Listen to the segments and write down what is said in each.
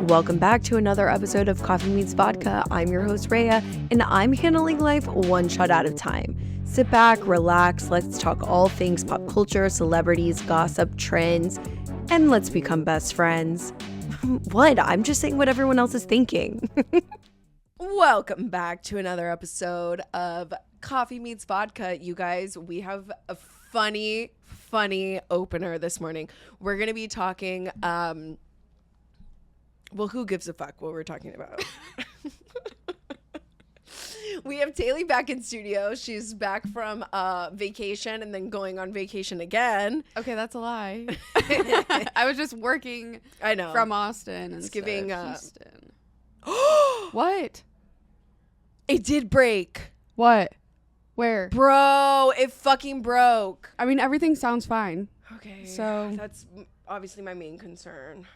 Welcome back to another episode of Coffee Meets Vodka. I'm your host, Raya, and I'm handling life one shot at a time. Sit back, relax, let's talk all things pop culture, celebrities, gossip, trends, and let's become best friends. What? I'm just saying what everyone else is thinking. Welcome back to another episode of Coffee Meets Vodka. You guys, we have a funny opener this morning. We're going to be talking, well, who gives a fuck what we're talking about? We have Taylea back in studio. She's back from vacation and then going on vacation again. Okay, that's a lie. I was just working from Austin. It's giving Houston. What? It did break. What? Where? Bro, it fucking broke. I mean, everything sounds fine. Okay. So that's obviously my main concern.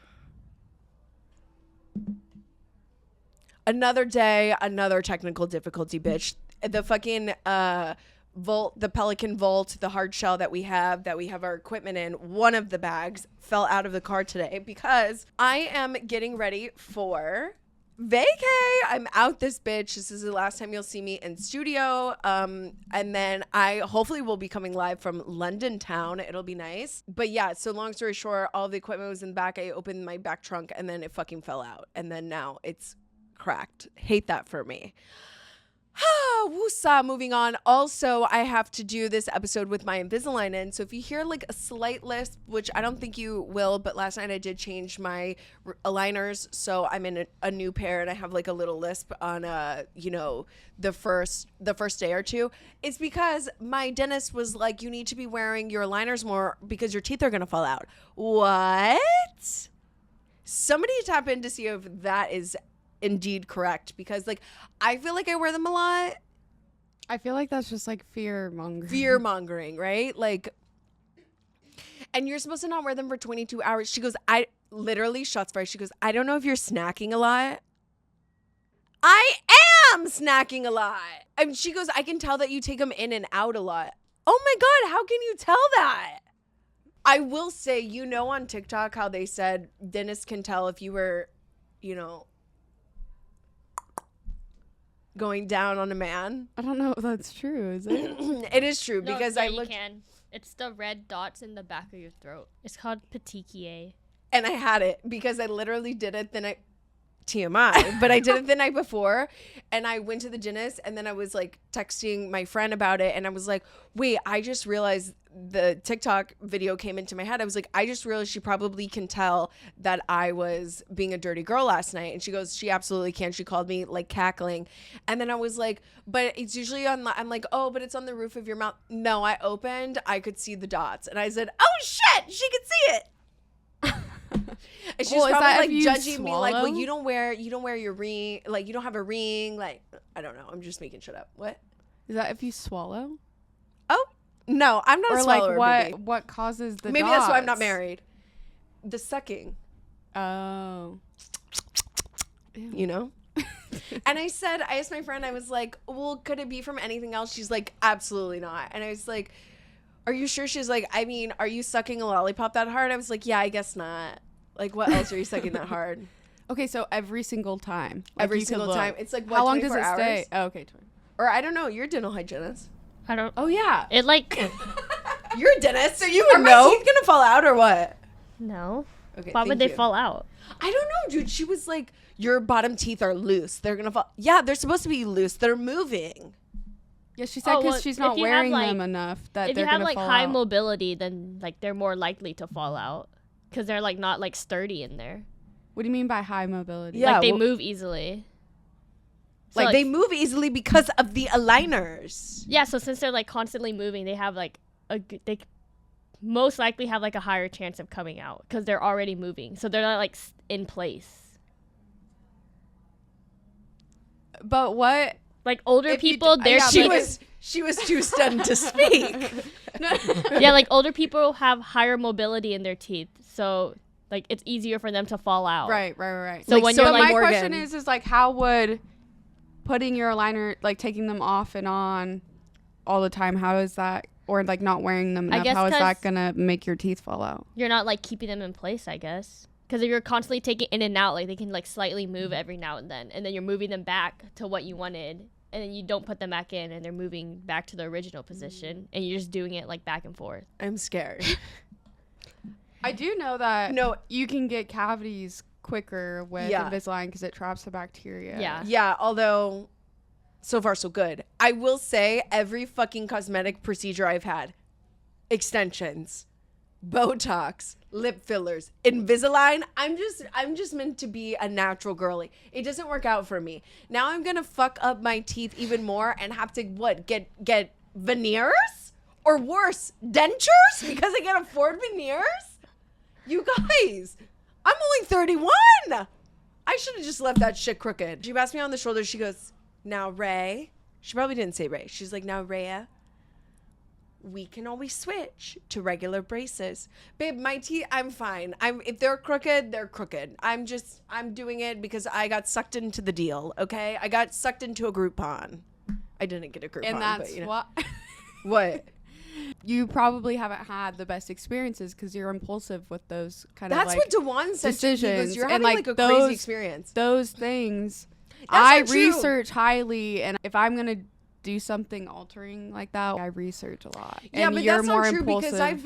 Another day, another technical difficulty, bitch. The fucking vault, the Pelican vault, the hard shell that we have our equipment in, one of the bags fell out of the car today because I am getting ready for vacay. I'm out this bitch. This is the last time you'll see me in studio. And then I hopefully will be coming live from London town. It'll be nice. But yeah, so long story short, all the equipment was in the back. I opened my back trunk and then it fucking fell out. And then now it's cracked. Hate that for me. Woosah, moving on. Also, I have to do this episode with my Invisalign in. So if you hear like a slight lisp, which I don't think you will, but last night I did change my aligners. So I'm in a new pair and I have like a little lisp on, the first day or two. It's because my dentist was like, you need to be wearing your aligners more because your teeth are going to fall out. What? Somebody tap in to see if that is indeed correct, because like I feel like I wear them a lot. I feel like that's just like fear mongering, right? Like, and you're supposed to not wear them for 22 hours. She goes, I literally shots fired. She goes, I don't know if you're snacking a lot. I am snacking a lot. And she goes, I can tell that you take them in and out a lot. Oh my God, how can you tell that? I will say, on TikTok how they said dentists can tell if you were, going down on a man. I don't know if that's true, is it? It is true, because no, I looked. You can. It's the red dots in the back of your throat. It's called petechiae. And I had it because I literally did it the night. TMI, but I did it the night before, and I went to the dentist, and then I was like texting my friend about it, and I was like, wait, I just realized the TikTok video came into my head. I was like, I just realized she probably can tell that I was being a dirty girl last night. And she goes, she absolutely can. She called me like cackling. And then I was like, but it's usually on I'm like, oh, but it's on the roof of your mouth. No, I opened, I could see the dots, and I said, oh shit, she could see it. And she was probably like judging me like, well, you don't wear your ring, like you don't have a ring, like I don't know, I'm just making shit up. What is that if you swallow? Oh no, I'm not or a swallower. Like what causes the maybe dots? That's why I'm not married. The sucking. Oh. And I asked my friend, I was like, well, could it be from anything else? She's like, absolutely not. And I was like, are you sure? She's like, I mean, are you sucking a lollipop that hard? I was like, yeah, I guess not. Like, what else are you sucking that hard? Okay, so every single time. Like every single time. It's like, what, how long does it hours? Stay? Oh, okay. 20. Or I don't know. You're a dental hygienist. I don't. Oh, yeah. It like. You're a dentist, so you would know. Are my teeth gonna fall out or what? No. Okay. Why would they fall out? I don't know, dude. She was like, your bottom teeth are loose. They're gonna fall. Yeah, they're supposed to be loose. They're moving. Yeah, she said because she's not wearing them enough that they're gonna fall out. If you have like high mobility, then like they're more likely to fall out because they're like not like sturdy in there. What do you mean by high mobility? Yeah, like they move easily. So like they move easily because of the aligners. Yeah, so since they're like constantly moving, they have like they most likely have like a higher chance of coming out because they're already moving, so they're not like in place. But what? Like older people, she was too stunned to speak. Yeah, like older people have higher mobility in their teeth, so like it's easier for them to fall out. Right. So like, when you're like, my question is like, how would putting your aligner, like taking them off and on all the time, how is that, or like not wearing them enough, how is that gonna make your teeth fall out? You're not like keeping them in place, I guess. Because if you're constantly taking in and out, like they can like slightly move every now and then you're moving them back to what you wanted, and then you don't put them back in, and they're moving back to the original position, and you're just doing it like back and forth. I'm scared. I do know that No. you can get cavities quicker with Yeah. Invisalign because it traps the bacteria. Yeah. Yeah, although so far so good. I will say every fucking cosmetic procedure I've had, extensions, Botox, lip fillers, Invisalign, I'm just meant to be a natural girly. It doesn't work out for me. Now I'm gonna fuck up my teeth even more and have to get veneers or worse, dentures because I can't afford veneers. You guys, I'm only 31. I should have just left that shit crooked. She passed me on the shoulder. She goes, now Ray. She probably didn't say Ray. She's like, now Raya, we can always switch to regular braces. Babe, my teeth, I'm fine. If they're crooked, they're crooked. I'm doing it because I got sucked into the deal, okay? I got sucked into a Groupon. I didn't get a Groupon. And that's but, you know. what What? you probably haven't had the best experiences because you're impulsive with those kind That's of what Dewan said. decisions. He goes, you're And, having like, like a crazy those- experience. those things. That's I not true. research highly, and if I'm gonna do something altering like that, I research a lot. Yeah, and but you're that's more not true impulsive. because I've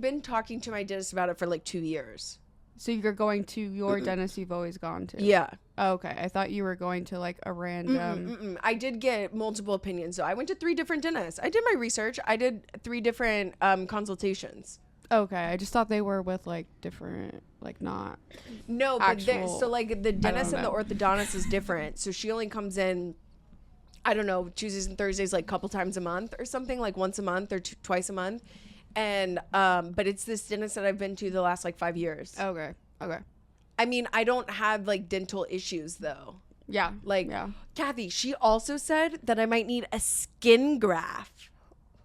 been talking to my dentist about it for like 2 years. So you're going to your dentist you've always gone to. Yeah. Oh, okay, I thought you were going to like a random. I did get multiple opinions. So I went to 3 different dentists. I did my research. I did 3 different consultations. Okay, I just thought they were with like different, like not. No, but Actual- so like the dentist and the know. orthodontist is different. So she only comes in, I don't know, Tuesdays and Thursdays, like a couple times a month or something, like once a month or twice a month. And but it's this dentist that I've been to the last like 5 years. Okay. Okay. I mean, I don't have like dental issues though. Yeah. Like yeah. Kathy, she also said that I might need a skin graft.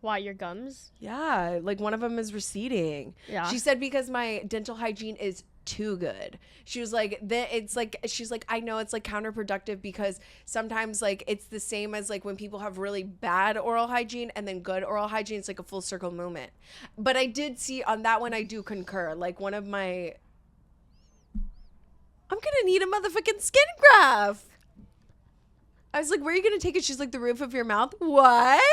Why, your gums? Yeah, like one of them is receding. Yeah. She said because my dental hygiene is too good. She was like, she's like, I know it's like counterproductive because sometimes like it's the same as like when people have really bad oral hygiene and then good oral hygiene. It's like a full circle moment. But I did see on that one, I do concur. Like one of my, I'm gonna need a motherfucking skin graft. I was like, where are you gonna take it? She's like, the roof of your mouth. What?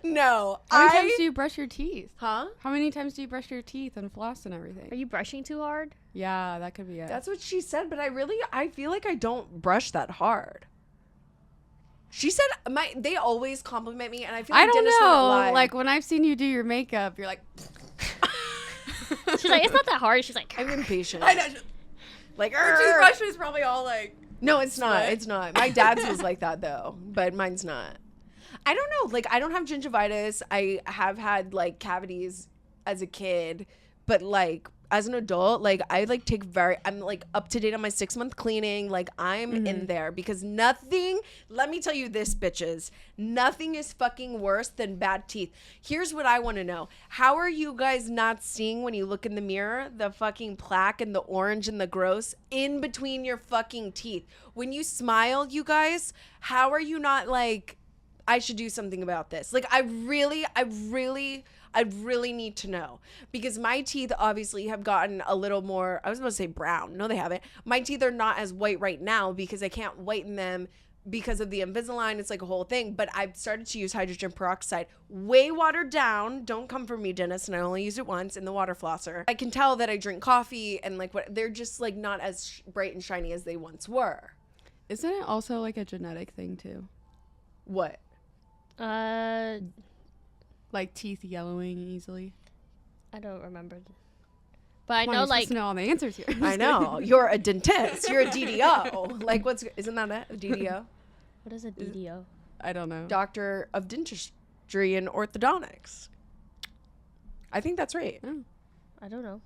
No. How many times do you brush your teeth? Huh? How many times do you brush your teeth and floss and everything? Are you brushing too hard? Yeah, that could be it. That's what she said, but I feel like I don't brush that hard. She said they always compliment me, and I feel like I don't dentists wouldn't know. lie. Like when I've seen you do your makeup, you're like. She's like, it's not that hard. She's like, I'm impatient. I know. Like, Her toothbrush is probably all like. no, it's not. Sweat. It's not. My dad's was like that though, but mine's not. I don't know. Like, I don't have gingivitis. I have had like cavities as a kid, but like as an adult, like I like I'm like up to date on my 6-month cleaning. Like I'm in there because nothing, let me tell you this, bitches, nothing is fucking worse than bad teeth. Here's what I want to know. How are you guys not seeing when you look in the mirror, the fucking plaque and the orange and the gross in between your fucking teeth? When you smile, you guys, how are you not like, I should do something about this? Like I really need to know because my teeth obviously have gotten a little more, I was about to say brown. No, they haven't. My teeth are not as white right now because I can't whiten them because of the Invisalign. It's like a whole thing, but I've started to use hydrogen peroxide, way watered down. Don't come for me, dentist. And I only used it once in the water flosser. I can tell that I drink coffee and like what they're just like not as bright and shiny as they once were. Isn't it also like a genetic thing too? What? Like teeth yellowing easily. I don't remember. But I Come on, know, you're supposed like, to know all the answers here. I know. You're a dentist. You're a DDO. Like isn't that a DDO? what is a DDO? I don't know. Doctor of Dentistry and Orthodontics. I think that's right. I don't know.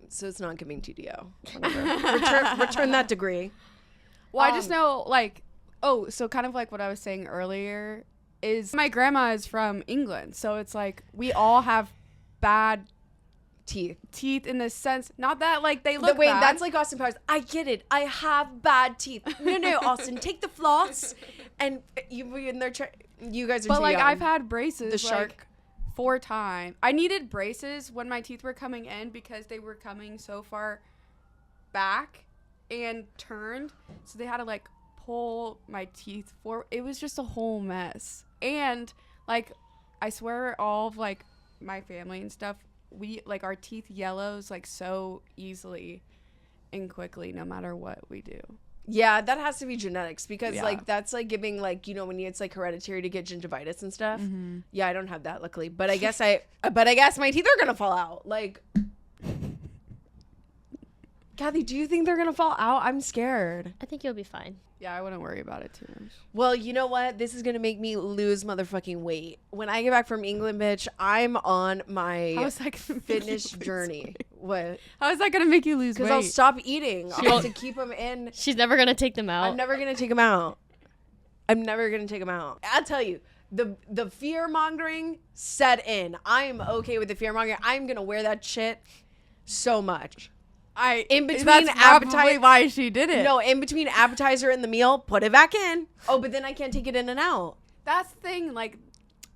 So it's not giving TDO. Whatever. return that degree. Well, I just know, like, so kind of like what I was saying earlier is my grandma is from England. So it's like we all have bad teeth in the sense, not that like they look bad. That's like Austin Powers. I get it. I have bad teeth. No, Austin, take the floss. And you guys are But too like young. I've had braces The shark. 4 times. I needed braces when my teeth were coming in because they were coming so far back and turned. So they had to like pull my teeth forward. It was just a whole mess. And like, I swear all of like my family and stuff, we like our teeth yellows like so easily and quickly no matter what we do. Yeah, that has to be genetics because Yeah. like that's like giving like, you know, when it's like hereditary to get gingivitis and stuff. Mm-hmm. Yeah, I don't have that luckily, but I guess my teeth are gonna fall out. Like, Kathy, do you think they're gonna fall out? I'm scared. I think you'll be fine. Yeah, I wouldn't worry about it too much. Well, you know what? This is gonna make me lose motherfucking weight. When I get back from England, bitch, I'm on my How is that gonna make you fitness lose journey. weight? What? How is that gonna make you lose weight? Because I'll stop eating. I'll have won't- to keep them in. She's never gonna take them out. I'm never gonna take them out. I'm never gonna take them out. I'll tell you, the fear mongering set in. I'm okay with the fear mongering. I'm gonna wear that shit so much. In between that's probably appetite- why she did it. No, in between appetizer and the meal, put it back in. Oh, but then I can't take it in and out. That's the thing. Like,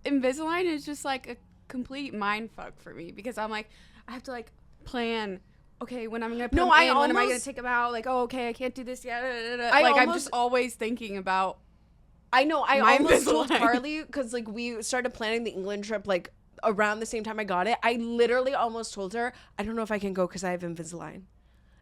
Invisalign is just like a complete mind fuck for me because I'm like, I have to like plan. Okay, when I'm gonna put No, them I in, when am I gonna almost- take them out? Like, oh, okay, I can't do this yet. I Like, I'm almost- just always thinking about. I know. I My almost told Invisalign. Carly because like we started planning the England trip like around the same time I got it. I literally almost told her I don't know if I can go because I have Invisalign.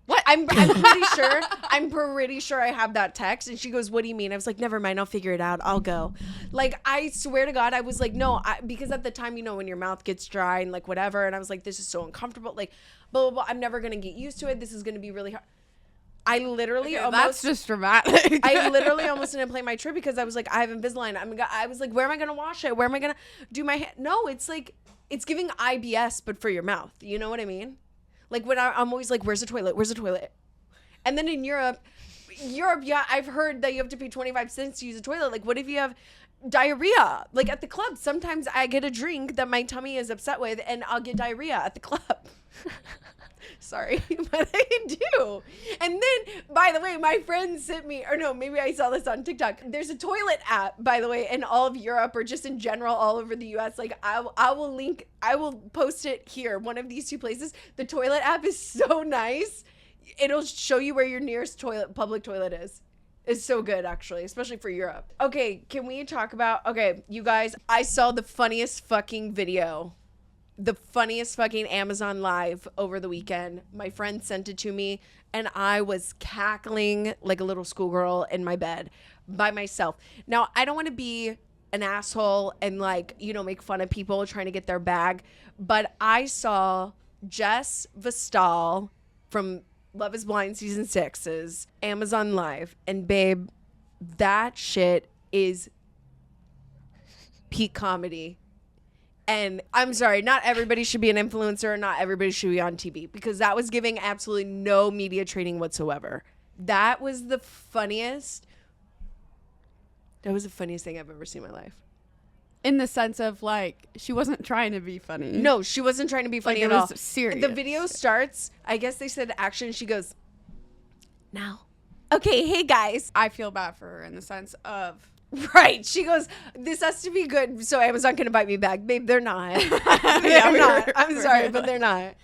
What? I'm pretty sure. I'm pretty sure I have that text. And she goes, "What do you mean?" I was like, "Never mind. I'll figure it out. I'll go." Like I swear to God, I was like, "No," because at the time, you know, when your mouth gets dry and like whatever, and I was like, "This is so uncomfortable." Like, blah blah blah. I'm never gonna get used to it. This is gonna be really hard. I literally Okay, almost. that's just dramatic. I literally almost didn't play my trip because I was like, I have Invisalign. I was like, where am I gonna wash it? Where am I gonna do my hair? No, it's like it's giving IBS, but for your mouth. You know what I mean? Like when I'm always like, where's the toilet? Where's the toilet? And then in Europe, yeah, I've heard that you have to pay 25 cents to use a toilet. Like, what if you have diarrhea? Like at the club, sometimes I get a drink that my tummy is upset with, and I'll get diarrhea at the club. Sorry, but I do. And then, by the way, my friend sent me, or no, maybe I saw this on TikTok. There's a toilet app, by the way, in all of Europe or just in general all over the US. Like I will post it here, one of these two places. The toilet app is so nice. It'll show you where your nearest public toilet is. It's so good, actually, especially for Europe. Okay, can we talk about, okay, you guys, I saw the funniest fucking video. The funniest fucking Amazon Live over the weekend. My friend sent it to me, and I was cackling like a little schoolgirl in my bed by myself. Now, I don't want to be an asshole and like, you know, make fun of people trying to get their bag, but I saw Jess Vestal from Love is Blind season 6's Amazon Live, and babe, that shit is peak comedy. And I'm sorry, not everybody should be an influencer, not everybody should be on TV, because that was giving absolutely no media training whatsoever. That was the funniest thing I've ever seen in my life. In the sense of like, she wasn't trying to be funny. No, she wasn't trying to be funny Like, at it all. was serious. The video starts, I guess they said action, she goes, now. Okay, hey guys. I feel bad for her in the sense of. Right. She goes, this has to be good, so Amazon can invite me back. Babe, they're not. Yeah, They're we not. were- I'm sorry, but they're not.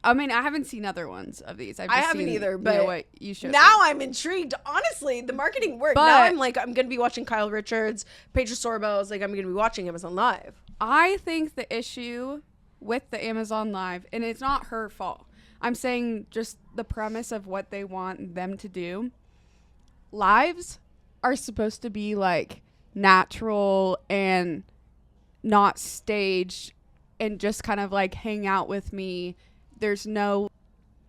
I mean, I haven't seen other ones of these. I haven't either, but what you showed now me. I'm intrigued. Honestly, the marketing worked. But- Now I'm like, I'm going to be watching Kyle Richards, Pedro Sorbos. Like, I'm going to be watching Amazon Live. I think the issue with the Amazon Live, and it's not her fault. I'm saying just the premise of what they want them to do. Lives are supposed to be like natural and not staged and just kind of like hang out with me. There's no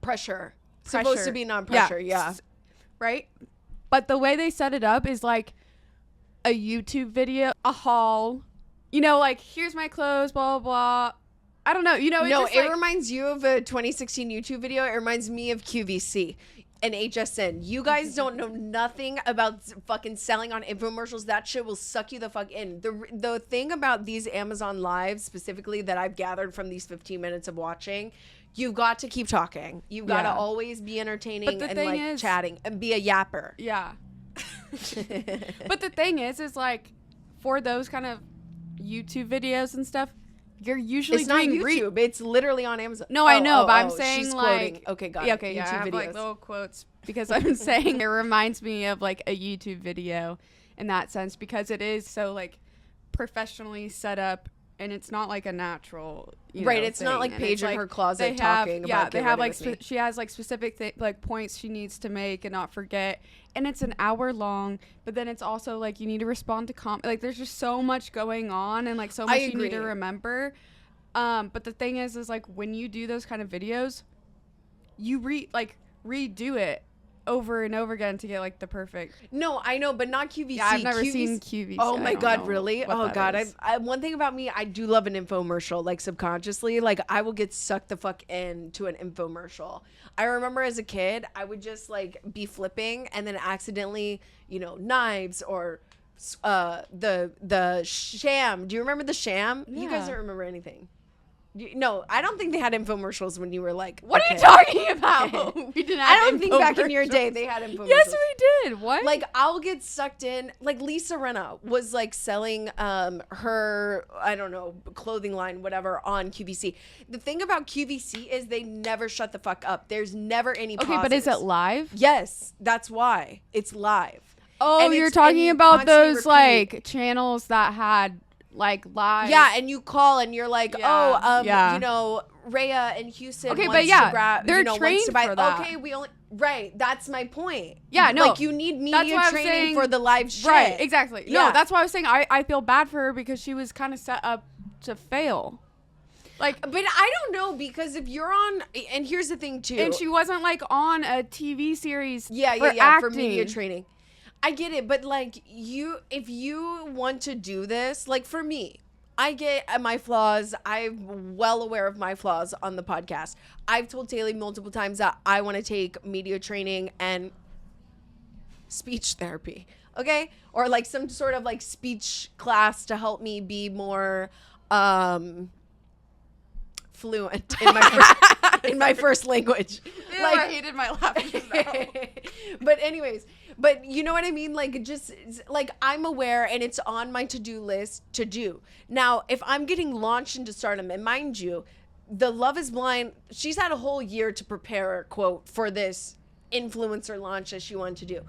Pressure. Supposed pressure. to be non-pressure, yeah. Right? But the way they set it up is like a YouTube video, a haul. You know, like, here's my clothes, blah, blah, blah. I don't know. You know, No, just, it like, reminds you of a 2016 YouTube video. It reminds me of QVC and HSN. You guys don't know nothing about fucking selling on infomercials. That shit will suck you the fuck in. The thing about these Amazon Lives specifically that I've gathered from these 15 minutes of watching, you've got to keep talking. You've got to Yeah. always be entertaining But the and thing like is- chatting and be a yapper. Yeah. But the thing is like, for those kind of YouTube videos and stuff, you're usually It's not doing YouTube. It's literally on Amazon. No, I know, but I'm saying she's like quoting. Okay, got yeah, it. okay, yeah, I YouTube have videos. like little quotes because I'm saying it reminds me of like a YouTube video in that sense because it is so like professionally set up and it's not like a natural right. It's not like Paige in her closet talking about. They have like she has like specific like points she needs to make and not forget, and it's an hour long. But then it's also like you need to respond to like there's just so much going on and like so much you need to remember. But the thing is like when you do those kind of videos, you redo it over and over again to get like the perfect. No, I know, but not QVC. Yeah, I've never seen QVC. Oh my God, really? Oh God, I one thing about me, I do love an infomercial. Like subconsciously, like I will get sucked the fuck into an infomercial. I remember as a kid, I would just like be flipping and then accidentally, knives or the sham. Do you remember the sham? Yeah. You guys don't remember anything. No, I don't think they had infomercials when you were like. What are you talking about? We didn't. I don't think back in your day they had infomercials. Yes, we did. What? Like I'll get sucked in. Like Lisa Rinna was like selling her clothing line whatever on QVC. The thing about QVC is they never shut the fuck up. There's never any pauses. Okay, but is it live? Yes, that's why it's live. Oh, and you're talking about those like channels that had. Like live. Yeah, and you call and you're like, Raya and Houston. Okay, wants but yeah, to grab, they're wants trained to buy, for that. Okay, we only right. That's my point. Yeah, no, like you need media training for the live shit. Right, exactly. Yeah. No, that's why I was saying I feel bad for her because she was kind of set up to fail. Like, but I don't know because if you're on, and here's the thing too, and she wasn't like on a TV series. For media training. I get it, but like if you want to do this, like for me, I get my flaws. I'm well aware of my flaws on the podcast. I've told Taylea multiple times that I want to take media training and speech therapy, okay? Or like some sort of like speech class to help me be more fluent in my first language. Ew, like I hated my laughing. But anyways, but you know what I mean? Like just like I'm aware and it's on my to-do list to do. Now, if I'm getting launched into stardom, and mind you, the Love is Blind, she's had a whole year to prepare, quote, for this influencer launch that she wanted to do.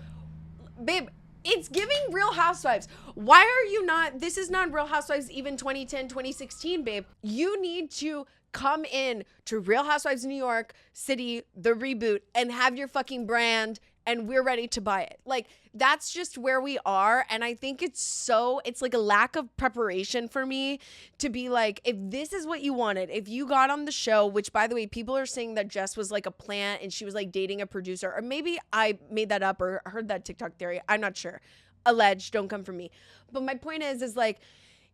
Babe, it's giving Real Housewives. Why are you not, this is not Real Housewives even 2010, 2016, babe. You need to come in to Real Housewives New York City, the reboot, and have your fucking brand, and we're ready to buy it. Like, that's just where we are. And I think it's like a lack of preparation for me to be like, if this is what you wanted, if you got on the show, which by the way, people are saying that Jess was like a plant and she was like dating a producer, or maybe I made that up or heard that TikTok theory. I'm not sure. Alleged, don't come for me. But my point is like,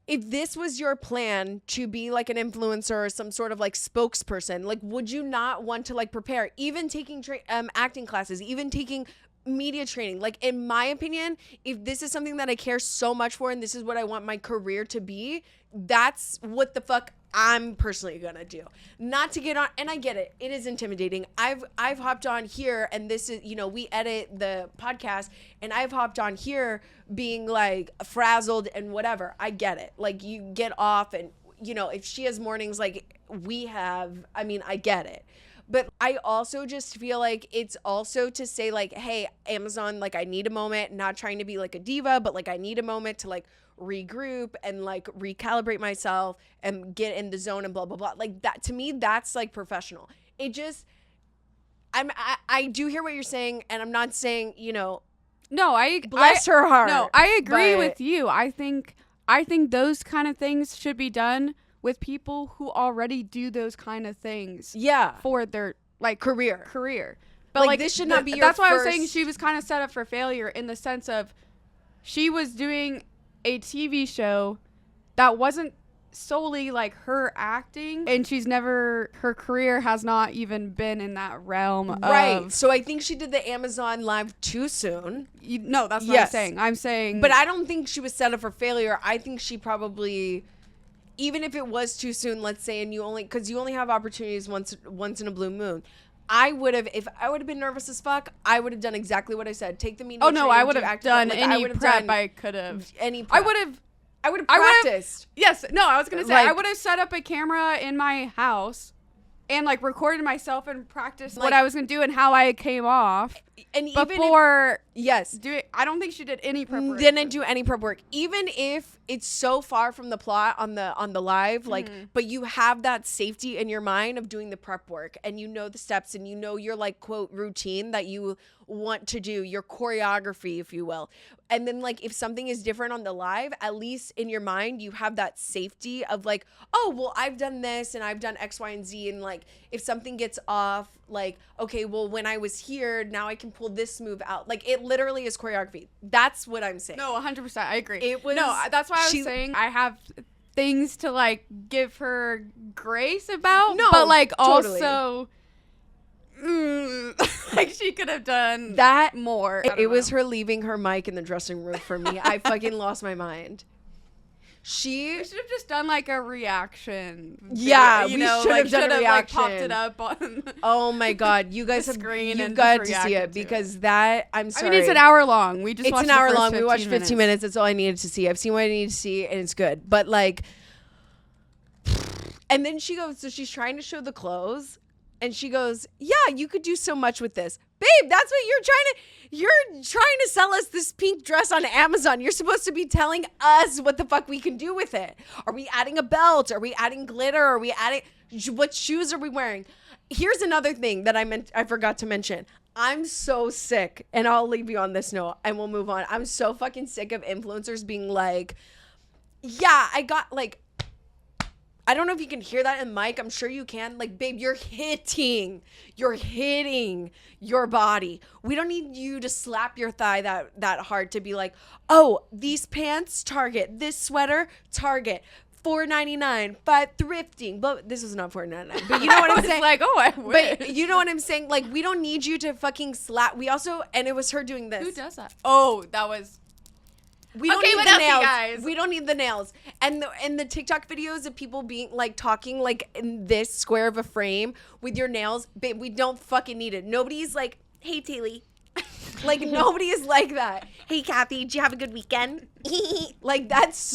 if this was your plan to be like an influencer or some sort of like spokesperson, like would you not want to like prepare, even taking acting classes, even taking media training? Like in my opinion, if this is something that I care so much for and this is what I want my career to be, that's what the fuck I'm personally gonna do. Not to get on, and I get it, it is intimidating. I've hopped on here, and this is, we edit the podcast, and I've hopped on here being like frazzled and whatever. I get it. Like you get off, and if she has mornings like we have, I mean, I get it. But I also just feel like it's also to say like, hey, Amazon, like I need a moment, not trying to be like a diva, but like I need a moment to like regroup and like recalibrate myself and get in the zone and blah, blah, blah. Like that, to me, that's like professional. It just, I do hear what you're saying, and I'm not saying, No, bless her heart. No, I agree with you. I think those kind of things should be done with people who already do those kind of things. Yeah. For their like career. But like this should not be your that's why first... I was saying she was kind of set up for failure in the sense of she was doing a TV show that wasn't solely like her acting, and her career has not even been in that realm. Right. So I think she did the Amazon live too soon. No, that's what I'm saying. I'm saying, but I don't think she was set up for failure. I think she probably, even if it was too soon, let's say, and you only have opportunities once in a blue moon. If I would have been nervous as fuck, I would have done exactly what I said. Take the media. Oh no, I would have done any prep I could have. Any prep. I would have practiced. Yes. No, I was going to say, Like- I would have set up a camera in my house and like recorded myself and practiced Like- what I was going to do and how I came off. And even Before yes. doing, I don't think she did any preparation. Didn't do any prep work, even if it's so far from the plot on the live, like, but you have that safety in your mind of doing the prep work, and you know the steps, and you know your like quote routine that you want to do, your choreography, if you will. And then like if something is different on the live, at least in your mind you have that safety of like, oh well, I've done this and I've done X, Y, and Z, and like if something gets off, like, okay, well when I was here, now I can pull this move out. Like it literally is choreography. That's what I'm saying. No, 100%. I agree. It was- no. That's why I was saying I have things to like give her grace about. No, but like totally. also, like she could have done That more. it was her leaving her mic in the dressing room for me. I fucking lost my mind. We should have just done like a reaction. Yeah, you we know, should like, have done a should have, like, popped reaction. it up on. Oh my god, you guys have screen you and got just to see reacted it to because that I'm I sorry. mean, it's an hour long. We just It's watched an the hour first long. We watched 15 minutes. That's all I needed to see. I've seen what I needed to see, and it's good. But like, and then she goes, so she's trying to show the clothes, and she goes, "Yeah, you could do so much with this, babe. That's what you're trying to sell us this pink dress on Amazon. You're supposed to be telling us what the fuck we can do with it. Are we adding a belt? Are we adding glitter? Are we adding what shoes are we wearing?" Here's another thing that I forgot to mention. I'm so sick, and I'll leave you on this note and we'll move on. I'm so fucking sick of influencers being like, yeah, I got like, I don't know if you can hear that in mic. I'm sure you can. Like, babe, you're hitting your body. We don't need you to slap your thigh that hard to be like, oh, these pants, Target. This sweater, Target. $4.99, but thrifting. But this was not $4.99. But you know what I'm saying? Like, oh, I wish. But you know what I'm saying? Like, we don't need you to fucking slap. We also, and it was her doing this. Who does that? Oh, that was. We don't Okay, need what the else, you nails. guys? We don't need the nails. And the TikTok videos of people being like talking like in this square of a frame with your nails, babe, we don't fucking need it. Nobody's like, hey, Taylea. Like, nobody is like that. Hey, Kathy, did you have a good weekend? Like, that's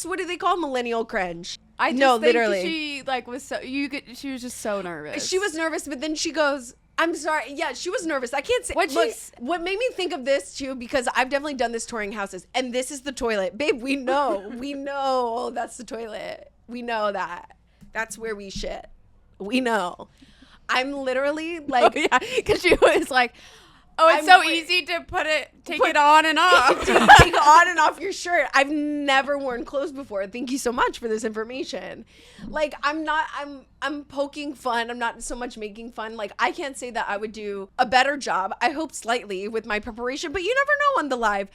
what do they call millennial cringe? I just no, think literally. she like was so she was just so nervous. She was nervous, but then she goes, I'm sorry. Yeah, she was nervous. I can't say. What Look, she's- what made me think of this too, because I've definitely done this touring houses, and this is the toilet, babe. We know. Oh, that's the toilet. We know that. That's where we shit. We know. I'm literally like, yeah, because she was like, oh, it's I'm so wi- easy to take it on and off. take on and off your shirt. I've never worn clothes before. Thank you so much for this information. Like, I'm poking fun. I'm not so much making fun. Like, I can't say that I would do a better job. I hope slightly with my preparation, but you never know on the live.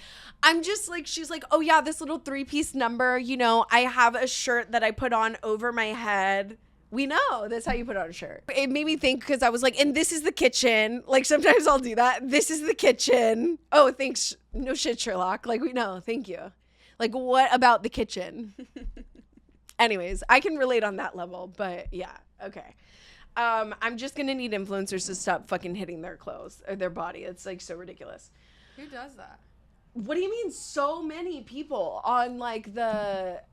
I'm just like, she's like, oh yeah, this little 3-piece number, you know, I have a shirt that I put on over my head. We know that's how you put on a shirt. It made me think because I was like, and this is the kitchen. Like, sometimes I'll do that. This is the kitchen. Oh, thanks. No shit, Sherlock. Like, we know. Thank you. Like, what about the kitchen? Anyways, I can relate on that level, but yeah. Okay. I'm just going to need influencers to stop fucking hitting their clothes or their body. It's like so ridiculous. Who does that? What do you mean? So many people on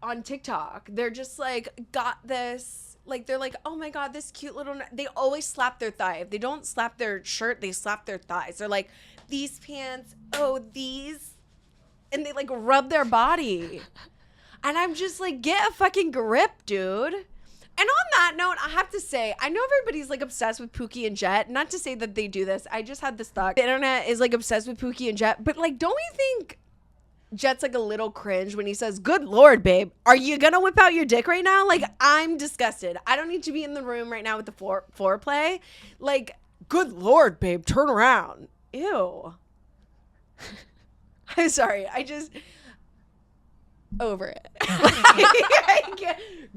on TikTok. They're just like, got this. Like, they're like, oh my God, this cute little, they always slap their thigh. If they don't slap their shirt, they slap their thighs. They're like, these pants, oh, these. And they like rub their body. And I'm just like, get a fucking grip, dude. And on that note, I have to say, I know everybody's like obsessed with Pookie and Jet. Not to say that they do this. I just had this thought. The internet is like obsessed with Pookie and Jet. But like, don't we think Jet's like a little cringe when he says, good Lord, babe, are you gonna whip out your dick right now? Like, I'm disgusted. I don't need to be in the room right now with the foreplay. Like, good Lord, babe, turn around. Ew. I'm sorry. I just over it.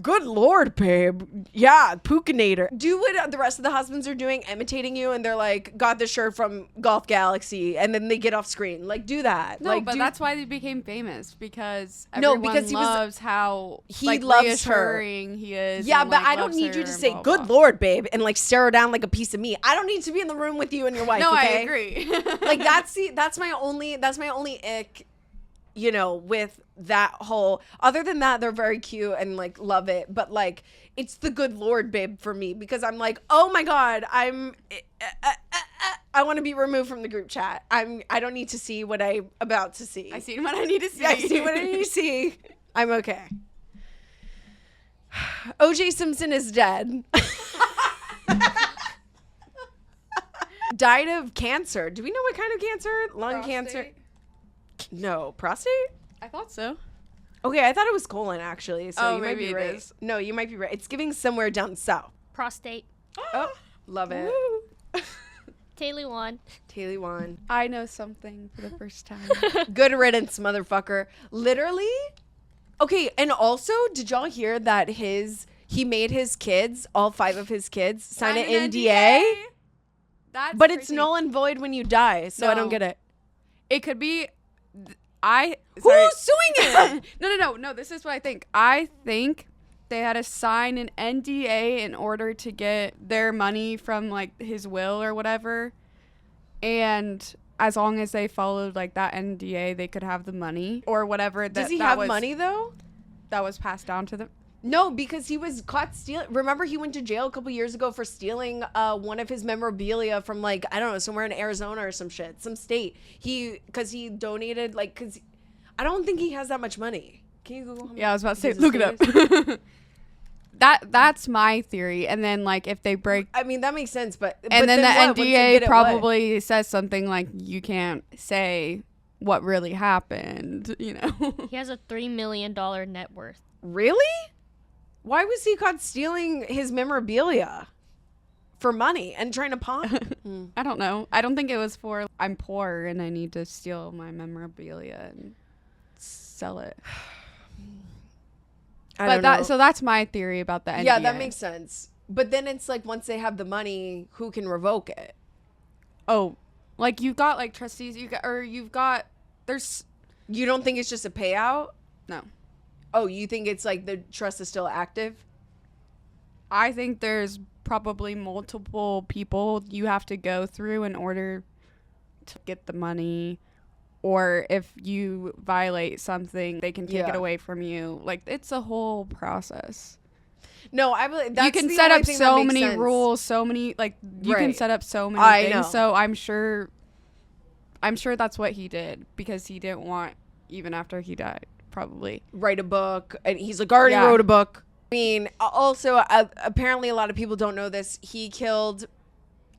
Good Lord, babe. Yeah, Pookinator. Do what the rest of the husbands are doing, imitating you, and they're like, got the shirt from Golf Galaxy, and then they get off screen. Like, do that. No, like, but that's why they became famous because No, everyone because he was- loves how he like, loves her. reassuring he is. Yeah, and, but like, I don't loves need you her to and say, blah, good blah. Lord, babe, and like stare her down like a piece of meat. I don't need to be in the room with you and your wife. No, okay? I agree. Like, that's my only ick you know, with that whole, other than that, they're very cute and like love it. But like, it's the good Lord, babe, for me, because I'm like, oh my God, I want to be removed from the group chat. I don't need to see what I'm about to see. I see what I need to see. I see what I need to see. I'm okay. OJ Simpson is dead. Died of cancer. Do we know what kind of cancer? Lung cancer? No, prostate? I thought so. Okay, I thought it was colon actually. So you might maybe be it right. is. No, you might be right. It's giving somewhere down south. Prostate. Oh, love it. Taylea won. Taylea won. I know something for the first time. Good riddance, motherfucker. Literally. Okay, and also, did y'all hear that he made his kids, all 5 of his kids, sign an NDA? That's But it's crazy. null and void when you die, so I don't No. get it. It could be. Who's suing him? No. This is what I think. I think they had to sign an NDA in order to get their money from like his will or whatever, and as long as they followed like that NDA, they could have the money or whatever. Does he have money though? That was passed down to them. No, because he was caught stealing. Remember, he went to jail a couple years ago for stealing one of his memorabilia from like, I don't know, somewhere in Arizona or some shit, some state. Because he donated because I don't think he has that much money. Can you Google him? Yeah, I was about to say, His look it estate? up. That's my theory. And then like if they break, I mean, that makes sense, but and then the what? Once you NDA get it, probably says something like you can't say what really happened, you know. He has a $3 million net worth. Really? Why was he caught stealing his memorabilia for money and trying to pawn? I don't know. I don't think it was for I'm poor and I need to steal my memorabilia and sell it. I But don't know. so that's my theory about the NDA. Yeah, that makes sense. But then it's like once they have the money, who can revoke it? Oh, like you've got like trustees, there's You don't think it's just a payout? no. Oh, you think it's like the trust is still active? I think there's probably multiple people you have to go through in order to get the money, or if you violate something, they can take it away from you. Like it's a whole process. No, I believe that's you can the set only up thing that so makes many sense. rules, so many you can Right. set up so many I things. know. So I'm sure that's what he did because he didn't want, even after he died, probably Write a book, and he's like already wrote a book. I mean, also apparently a lot of people don't know this. He killed,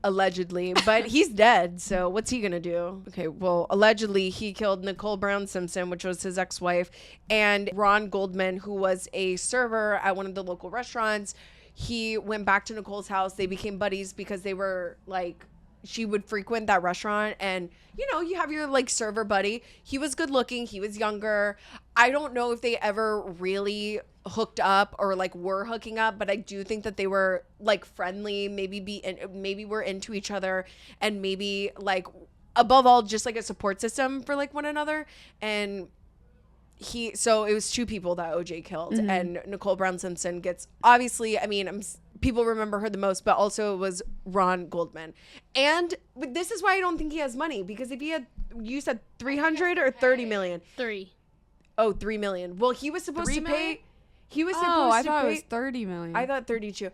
allegedly, but he's dead. So what's he gonna do? Okay, well, allegedly he killed Nicole Brown Simpson, which was his ex-wife, and Ron Goldman, who was a server at one of the local restaurants. He went back to Nicole's house. They became buddies because they were like, she would frequent that restaurant, and you know, you have your like server buddy. He was good looking, he was younger. I don't know if they ever really hooked up or like were hooking up, but I do think that they were like friendly, maybe were into each other, and maybe like above all just like a support system for like one another. And so it was 2 people that OJ killed, and Nicole Brown Simpson gets, obviously, I mean, people remember her the most, but also it was Ron Goldman. But this is why I don't think he has money, because if he had, you said 300 or 30 million? 3. Oh, 3 million. Well, he was supposed to pay. He was supposed I to thought pay. it was 30 million. I thought 32.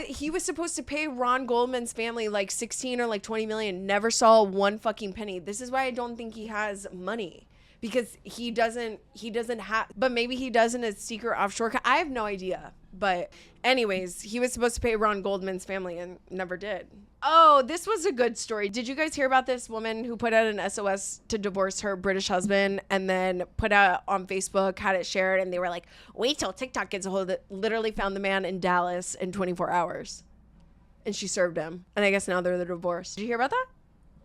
He was supposed to pay Ron Goldman's family like 16 or like 20 million. Never saw one fucking penny. This is why I don't think he has money, because he doesn't have, but maybe he does in a secret offshore. I have no idea. But anyways, he was supposed to pay Ron Goldman's family and never did. Oh, this was a good story. Did you guys hear about this woman who put out an SOS to divorce her British husband, and then put out on Facebook, had it shared, and they were like, wait till TikTok gets a hold of it. Literally found the man in Dallas in 24 hours. And she served him. And I guess now they're divorced. Did you hear about that?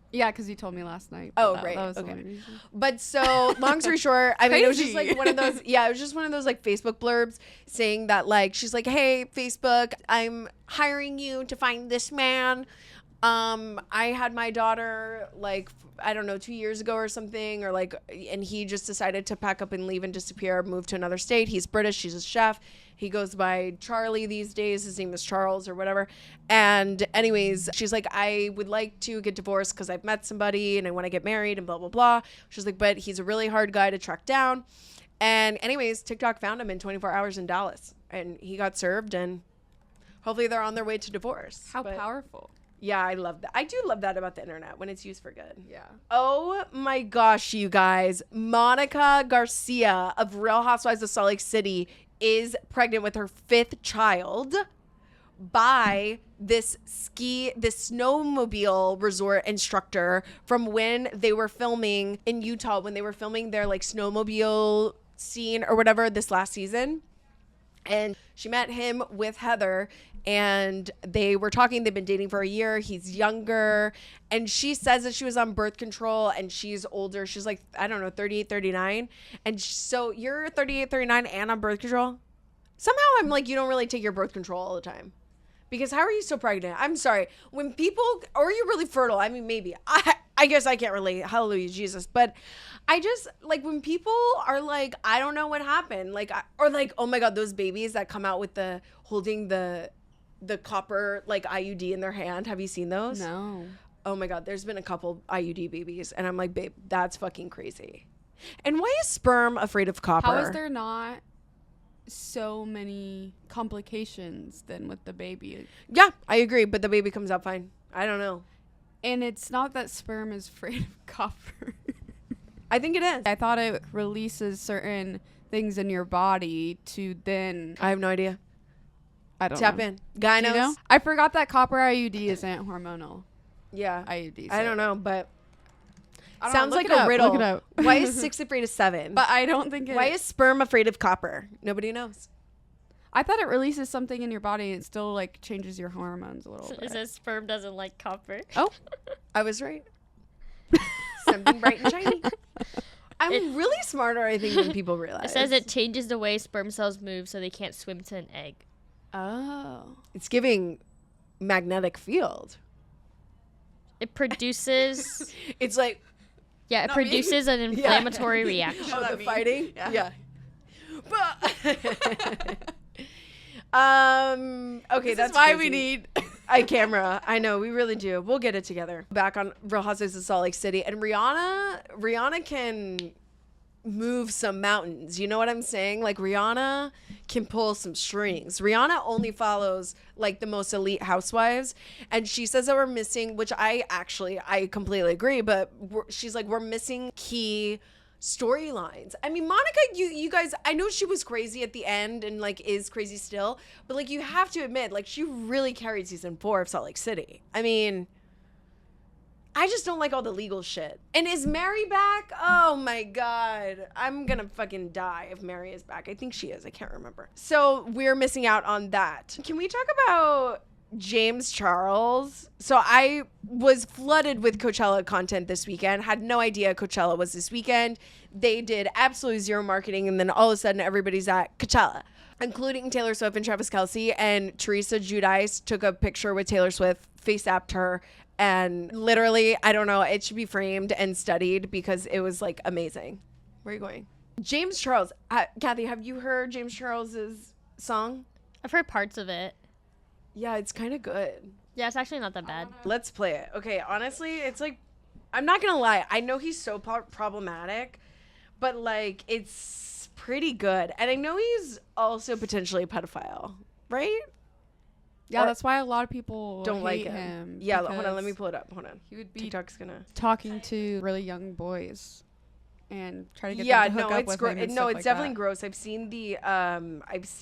Yeah, because you told me last night. Oh, that, right. That was the Okay. only reason. But so, long story short, I mean, it was just Crazy. like one of those, it was just one of those like Facebook blurbs saying that like, she's like, hey, Facebook, I'm hiring you to find this man. I had my daughter like I don't know 2 years ago or something, or like, and he just decided to pack up and leave and disappear, move to another state. He's British. She's a chef. He goes by Charlie these days. His name is Charles or whatever. And anyways, she's like, I would like to get divorced because I've met somebody and I want to get married and blah, blah, blah. She's like, but he's a really hard guy to track down. And anyways, TikTok found him in 24 hours in Dallas and he got served and hopefully they're on their way to divorce. How powerful. Yeah, I love that. I do love that about the internet when it's used for good. Yeah. Oh my gosh, you guys. Monica Garcia of Real Housewives of Salt Lake City is pregnant with her 5th child by this snowmobile resort instructor from when they were filming in Utah, when they were filming their like snowmobile scene or whatever this last season. And she met him with Heather and they were talking. They've been dating for a year. He's younger. And she says that she was on birth control and she's older. She's like, I don't know, 38, 39. And so you're 38, 39 and on birth control? Somehow I'm like, you don't really take your birth control all the time. Because how are you so pregnant? I'm sorry. When people, or you're really fertile. I mean, maybe. I guess I can't relate. Hallelujah, Jesus. But I just, like, when people are like, I don't know what happened. Like, or like, oh my God, those babies that come out with holding the copper, like, IUD in their hand. Have you seen those? No. Oh my God, there's been a couple IUD babies. And I'm like, babe, that's fucking crazy. And why is sperm afraid of copper? How is there not so many complications then with the baby? Yeah, I agree. But the baby comes out fine. I don't know. And it's not that sperm is afraid of copper. I think it is. I thought it releases certain things in your body to then... I have no idea. I don't Tap know. in. Guy knows. You know? I forgot that copper IUD isn't hormonal. Yeah. IUD. I don't know, but... I don't Sounds know. like Look it a up. riddle. Look it up. Why is 6 afraid of 7? But I don't think it... Why is sperm afraid of copper? Nobody knows. I thought it releases something in your body and it still like changes your hormones a little bit. It says sperm doesn't like copper. Oh, I was right. Something bright and shiny. I'm really smarter, I think, than people realize. It says it changes the way sperm cells move so they can't swim to an egg. Oh. It's giving magnetic field. It produces... It's like... Yeah, it produces an inflammatory reaction. Oh, the fighting? Yeah. Okay, This that's is why crazy. we need... a camera. I know, we really do. We'll get it together. Back on Real Housewives of Salt Lake City. And Rihanna can move some mountains. You know what I'm saying? Like, Rihanna can pull some strings. Rihanna only follows like the most elite housewives. And she says that we're missing, which I completely agree. But she's like, we're missing key storylines. I mean, Monica, you guys, I know she was crazy at the end and like is crazy still, but like you have to admit, like she really carried season 4 of Salt Lake City. I mean, I just don't like all the legal shit. And is Mary back? Oh my God. I'm gonna fucking die if Mary is back. I think she is. I can't remember. So we're missing out on that. Can we talk about James Charles? So I was flooded with Coachella content this weekend. Had no idea Coachella was this weekend. They did absolutely zero marketing, and then all of a sudden everybody's at Coachella, including Taylor Swift and Travis Kelce. And Teresa Giudice took a picture with Taylor Swift, face-apped her, and literally, I don't know, it should be framed and studied because it was like amazing. Where are you going? James Charles. Kathy, have you heard James Charles's song? I've heard parts of it. Yeah, it's kind of good. Yeah, it's actually not that bad. Let's play it. Okay, honestly, it's like, I'm not gonna lie. I know he's so problematic, but like, it's pretty good. And I know he's also potentially a pedophile, right? Yeah, Or that's why a lot of people don't like hate him. Yeah, hold on. Let me because pull it up. Hold on. He would be TikTok's gonna. talking to really young boys and try to get Yeah, them to hook no, up it's with gross. him and No, stuff it's like definitely that. gross. I've seen the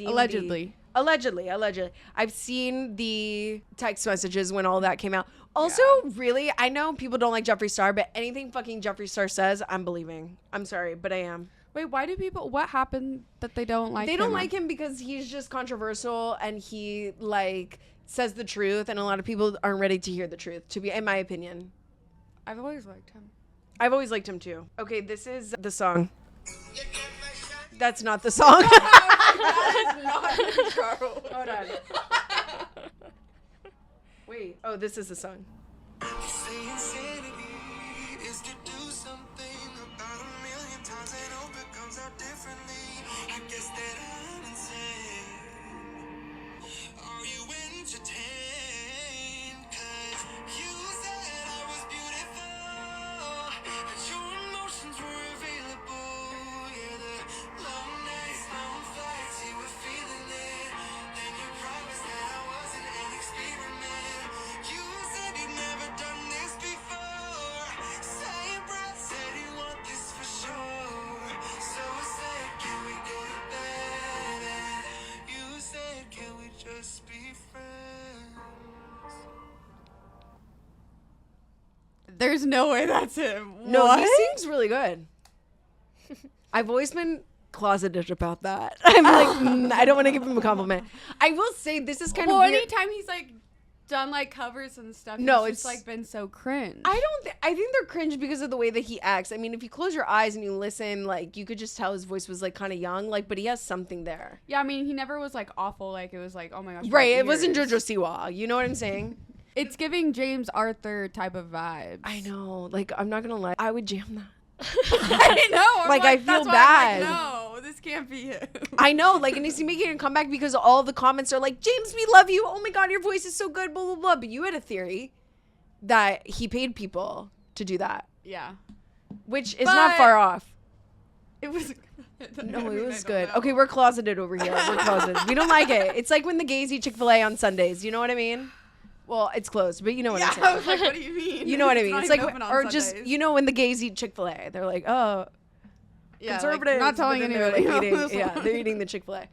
Allegedly. Allegedly. I've seen the text messages when all that came out. Also, really, I know people don't like Jeffree Star, but anything fucking Jeffree Star says, I'm believing. I'm sorry, but I am. Wait, why do people... What happened that they don't like him? They don't like him because he's just controversial and he, like, says the truth, and a lot of people aren't ready to hear the truth, in my opinion. I've always liked him. I've always liked him, too. Okay, this is the song. That's not the song. That is not Charles. Hold on. Wait. Oh, this is the song. They say insanity is to do something about a million times and hope it comes out differently. I guess that I'm insane. Are you entertained? 'Cause you said I was beautiful, that your emotions were available. Yeah, the long nights, long flights, you were feeling it. Then you promised that I wasn't an experiment. You said you'd never done this before. Same breath said you want this for sure. So I said, can we go to bed? And you said, can we just be friends? There's no way that's him. No, What? he sings really good. I've always been closeted about that. I'm like, I don't want to give him a compliment. I will say this is kind well, of weird. anytime he's like done like covers and stuff, No, it's it's just like been so cringe. I think they're cringe because of the way that he acts. I mean, if you close your eyes and you listen, like you could just tell his voice was like kind of young, like, but he has something there. Yeah, I mean, he never was like awful. Like it was like, oh my gosh. Right. my It wasn't ears. Jojo Siwa. You know what I'm saying? It's giving James Arthur type of vibes. I know. Like, I'm not going to lie. I would jam that. I know. I'm Like, I feel that's why bad. I'm like, no, this can't be him. I know. Like, and he's making a comeback because all the comments are like, James, we love you. Oh my God, your voice is so good, blah, blah, blah. But you had a theory that he paid people to do that, Yeah. which is not far off. It was. No, it was good. Okay, we're closeted over here. We're closeted. We don't like it. It's like when the gays eat Chick-fil-A on Sundays. You know what I mean? Well, it's closed, but you know what I'm I saying. was like, what do you mean? You know what I It's mean? not It's even like, open on or just, Sundays. you know, when the gays eat Chick-fil-A, they're like, oh, Yeah, like, conservatives. not telling but then they're, anybody. like, eating, yeah, they're eating the Chick-fil-A.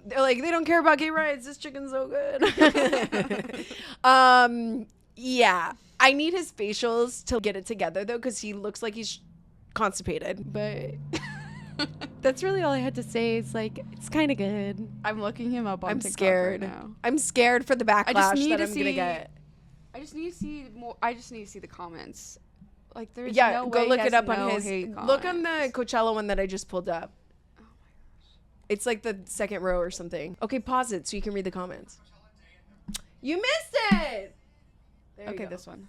They're like, they don't care about gay rights. This chicken's so good. Yeah. I need his facials to get it together, though, because he looks like he's constipated. But that's really all I had to say. It's like, it's kind of good. I'm looking him up on I'm TikTok scared. right now. I'm scared for the backlash need that to I'm going to see- get. I just need to see more. I just need to see the comments. Like there's Yeah, no go way look he it has up on no his. hate Look on the comments. Coachella one that I just pulled up. Oh my gosh. It's like the second row or something. Okay, pause it so you can read the comments. You missed it. There you Okay, go. this one.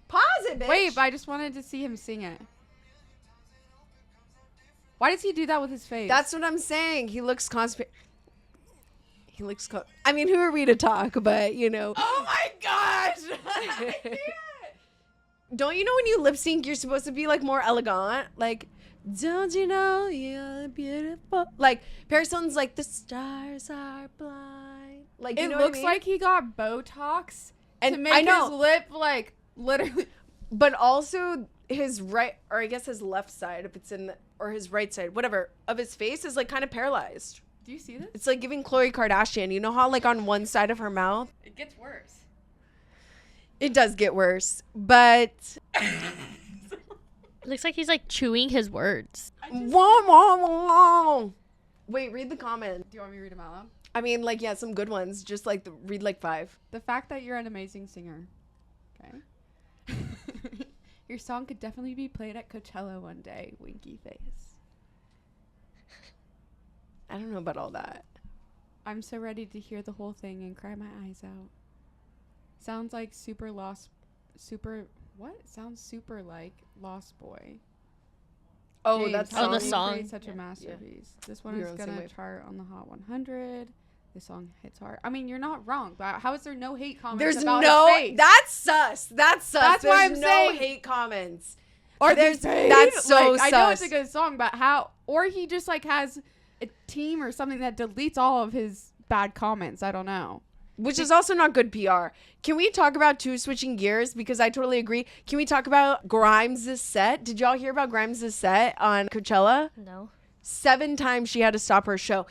Pause it, bitch. Wait, but I just wanted to see him sing it. Why does he do that with his face? That's what I'm saying. He looks constipated. He looks. I mean, who are we to talk? But you know. Oh my gosh! I can't. Don't you know when you lip sync, you're supposed to be like more elegant? Like, don't you know you're beautiful? Like, Paris Hilton's like, the stars are blind. Like, you It know what I looks mean? like he got Botox And to make I know. his lip like literally. But also his right, or I guess his left side, if it's in the, or his right side, whatever, of his face is like kind of paralyzed. Do you see this? It's like giving Khloe Kardashian. You know how like on one side of her mouth? It gets worse. It does get worse. But Looks like he's like chewing his words. wah, wah, wah. Wait, read the comment. Do you want me to read them out loud? I mean, like, yeah, some good ones. Just like read like 5. The fact that you're an amazing singer. Okay. Your song could definitely be played at Coachella one day. Winky face. I don't know about all that. I'm so ready to hear the whole thing and cry my eyes out. Sounds like super lost. Sounds super like Lost Boy. Oh, James, that's how the did you song. create such Yeah, a yeah. masterpiece. This one We were is on the same gonna wave. chart on the Hot 100. This song hits hard. I mean, you're not wrong, but how is there no hate comments There's about no. his face? That's sus. That's sus. That's why There's I'm no saying- hate comments. Or there's there's that's so like, I know it's sus. a good song, but how? Or he just like has a team or something that deletes all of his bad comments. I don't know. Which is also not good PR. Can we talk about switching gears? Because I totally agree. Can we talk about Grimes' set? Did y'all hear about Grimes' set on Coachella? No. 7 times she had to stop her show.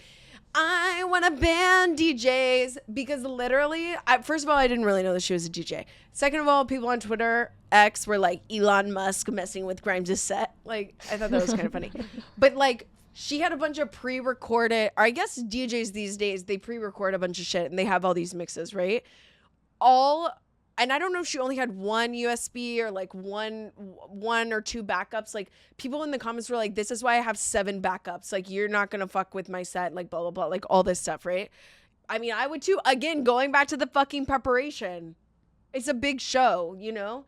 I want to ban DJs because literally, first of all, I didn't really know that she was a DJ. Second of all, people on Twitter, X, were like Elon Musk messing with Grimes' set. Like, I thought that was kind of funny. But like, she had a bunch of pre-recorded, or I guess DJs these days, they pre-record a bunch of shit and they have all these mixes, right? And I don't know if she only had one USB or like one or 2 backups. Like, people in the comments were like, this is why I have 7 backups. Like, you're not going to fuck with my set, like, blah, blah, blah, like all this stuff, right? I mean, I would too. Again, going back to the fucking preparation. It's a big show, you know?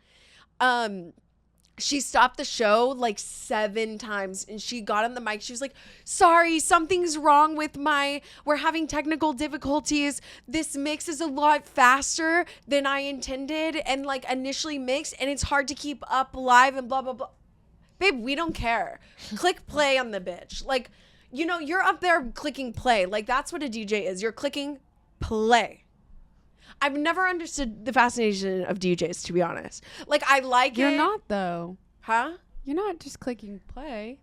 She stopped the show like 7 times and she got on the mic. She was like, sorry, something's wrong with we're having technical difficulties. This mix is a lot faster than I intended and like initially mixed, and it's hard to keep up live and blah, blah, blah. Babe, we don't care. Click play on the bitch. Like, you know, you're up there clicking play. Like, that's what a DJ is. You're clicking play. I've never understood the fascination of DJs, to be honest. Like, I like You're it. not, though. Huh? You're not just clicking play.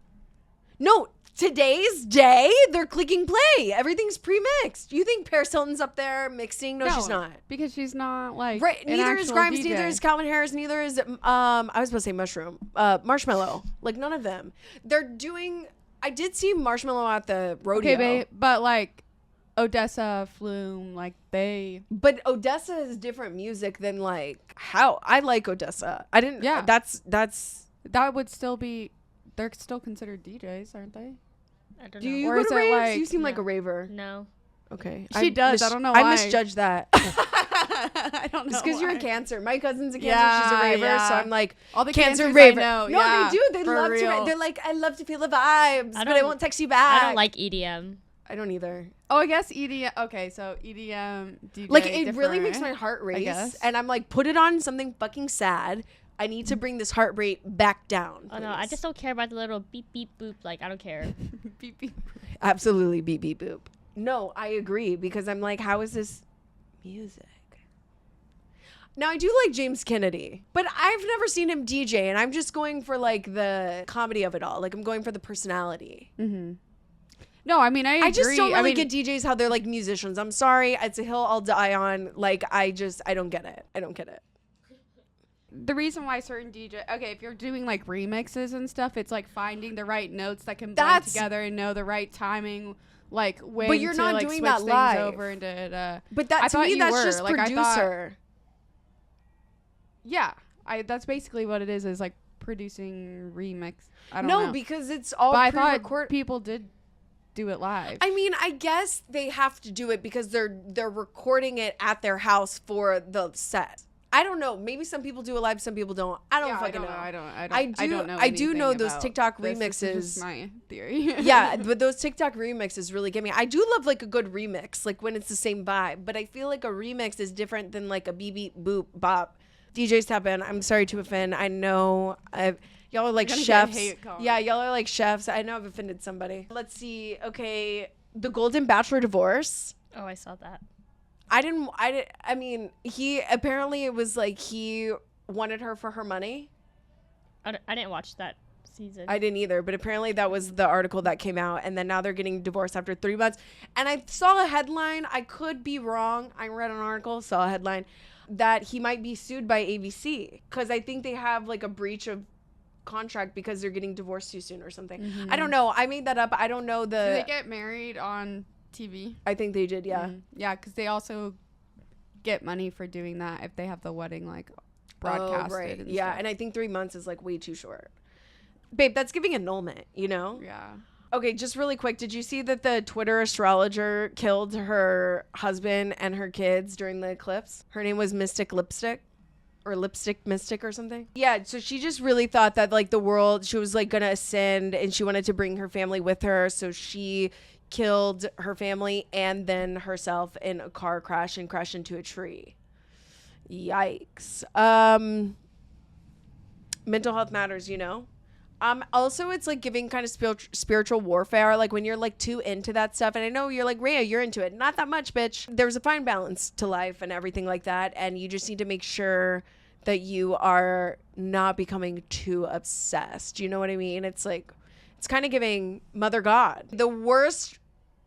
No, today's day, they're clicking play. Everything's pre-mixed. You think Paris Hilton's up there mixing? No, she's not. Because she's not, like, Right. an Neither is actual Grimes, DJ. neither is Calvin Harris, neither is, I was supposed to say Mushroom. Marshmallow. Like, none of them. They're doing, I did see Marshmallow at the rodeo. Okay, babe, but, like, Odessa, Flume, like, they... But Odessa is different music than, like, how I like Odessa. I didn't, Yeah. That's, That would still be... They're still considered DJs, aren't they? I don't do know. you Or go is to it raves? like- You seem like No. a raver. No. Okay. She does. I don't know why. I misjudged that. I don't know. It's because you're a Cancer. My cousin's a Cancer. Yeah, She's a raver. yeah. So I'm like, All the Cancer Cancers raver. I know, No, yeah, they do. They for love real. to. They're like, I love to feel the vibes, but I don't- won't text you back. I don't like EDM. I don't either. Oh, I guess EDM. Okay, so EDM, DJ, Like, it really different, makes my heart race. guess. And I'm like, put it on something fucking sad. I need to bring this heart rate back down. Oh no, I please. just don't care about the little beep beep boop. Like I don't care. Beep, beep. Absolutely beep beep boop. No, I agree, because I'm like, how is this music? Now, I do like James Kennedy, but I've never seen him DJ, and I'm just going for like the comedy of it all. Like, I'm going for the personality. Mm-hmm. No, I mean, I agree. I just don't really I mean, get DJs how they're like musicians. I'm sorry. It's a hill I'll die on. Like, I don't get it. I don't get it. the reason why certain if you're doing like remixes and stuff, it's like finding the right notes that can blend That's- together and know the right timing, like when But you're to, not like, doing switch that things live. over and But I that to thought me, you that's were. just Like, I producer. thought- yeah, that's basically what it is like producing remix. I don't know. No, because it's all but I pre-recorded. thought people did do it live. I mean, I guess they have to do it because they're recording it at their house for the set. I don't know. Maybe some people do it live, some people don't. I don't fucking know. I don't know. I do know anything those about TikTok this. This is just remixes. my theory. Yeah, but those TikTok remixes really get me. I do love like a good remix, like when it's the same vibe. But I feel like a remix is different than like a beep beep boop bop. DJ step in. I'm sorry to offend. I know y'all are like You're gonna get chefs. hate comments. Yeah, y'all are like chefs. I know I've offended somebody. Let's see. Okay, the Golden Bachelor divorce. Oh, I saw that. I mean, he apparently it was like he wanted her for her money. I didn't watch that season. I didn't either, but apparently that was the article that came out, and then now they're getting divorced after 3 months. And I saw a headline. I could be wrong. I read an article, saw a headline that he might be sued by ABC because I think they have like a breach of contract because they're getting divorced too soon or something. I don't know. I made that up. I don't know Do they get married on TV? I think they did. Yeah. Yeah, because they also get money for doing that if they have the wedding like broadcasted. Oh, right. And Yeah, stuff. and I think 3 months is like way too short. Babe, that's giving annulment, you know? Yeah. Okay, just really quick. Did you see that the Twitter astrologer killed her husband and her kids during the eclipse? Her name was Mystic Lipstick or Lipstick Mystic or something. Yeah, so she just really thought that like the world, she was like going to ascend and she wanted to bring her family with her. So she killed her family and then herself in a car crash and crashed into a tree. Yikes. Mental health matters, you know? Also, it's like giving kind of spiritual warfare, like when you're like too into that stuff. And I know you're like, Raya, you're into it. Not that much, bitch. There's a fine balance to life and everything like that. And you just need to make sure that you are not becoming too obsessed. You know what I mean? It's like, it's kind of giving Mother God. The worst